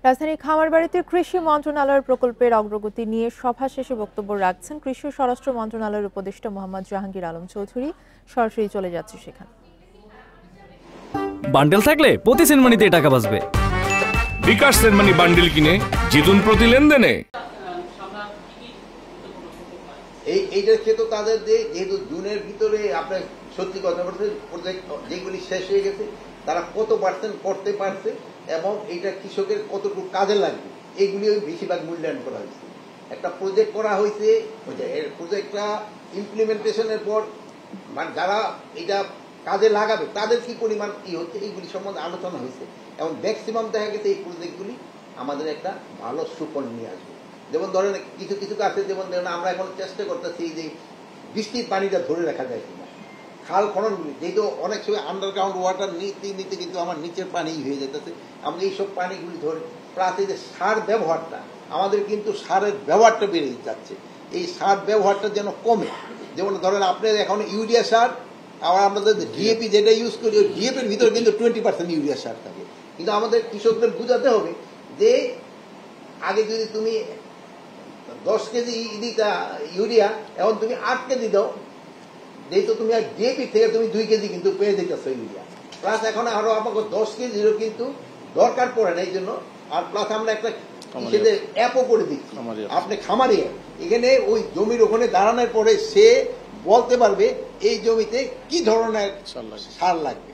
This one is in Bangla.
রাজধানীর খামারবাড়িতে কৃষি মন্ত্রণালয়ের প্রকল্পের অগ্রগতি নিয়ে সভা শেষে বক্তব্য রাখছেন কৃষি ও স্বরাষ্ট্র মন্ত্রণালয়ের উপদেষ্টা মোহাম্মদ জাহাঙ্গীর আলম চৌধুরী। সরাসরি চলে যাচ্ছে সেখানে। বান্ডেল থাকলে প্রতি সেনমানিতে টাকা বাঁচবে। বিকাশ সেনমানি বান্ডেল কিনে জিতুন প্রতি লেনদেনে। এইটার ক্ষেত্রে তাদের যেহেতু জুনের ভিতরে আপনার সত্যি কথা বলতে প্রজেক্ট যেগুলি শেষ হয়ে গেছে তারা কত পার্সেন্ট করতে পারছে এবং এটা কৃষকের কতটুকু কাজে লাগবে এইগুলি বেশিরভাগ মূল্যায়ন করা হয়েছে। একটা প্রজেক্ট করা হয়েছে, এর প্রজেক্টটা ইমপ্লিমেন্টেশনের পর মানে যারা এটা কাজে লাগাবে তাদের কি পরিমাণ কি হচ্ছে এইগুলি সম্বন্ধে আলোচনা হয়েছে এবং ম্যাক্সিমাম দেখা গেছে এই প্রজেক্টগুলি আমাদের একটা ভালো সুফল নিয়ে আসবে। যেমন ধরেন কিছু কিছু কাছে যেমন ধরেন আমরা এখন চেষ্টা করতেছি যে বৃষ্টির পানিটা ধরে রাখা যায় কিনা, খাল খননগুলি যেহেতু অনেক সময় আন্ডারগ্রাউন্ড ওয়াটার নিতে নিতে কিন্তু আমার নিচের পানি হয়ে যেতেছে, আমরা এইসব পানিগুলি ধরে প্লাস এই যে সার ব্যবহারটা আমাদের কিন্তু সারের ব্যবহারটা বেড়ে যাচ্ছে, এই সার ব্যবহারটা যেন কমে। যেমন ধরেন আপনার এখন ইউরিয়া সার আবার আমাদের ডিএপি যেটা ইউজ করি ওই ডিএপির ভিতরে কিন্তু 20% ইউরিয়া সার থাকে। কিন্তু আমাদের কৃষকদের বুঝাতে হবে যে আগে যদি তুমি 10 কেজি ইউরিয়া এখন তুমি 8 কেজি দাও, যেহেতু তুমি আর ডিএপি থেকে তুমি 2 কেজি কিন্তু পেয়ে যেতেছ ইউরিয়া। প্লাস এখন আরো আমাকে 10 কেজিরও কিন্তু দরকার পড়ে না এই জন্য। আর প্লাস আমরা একটা কৃষকদের অ্যাপও করে দিচ্ছি, আপনি খামারি এখানে ওই জমির ওখানে দাঁড়ানোর পরে সে বলতে পারবে এই জমিতে কি ধরনের সার লাগবে।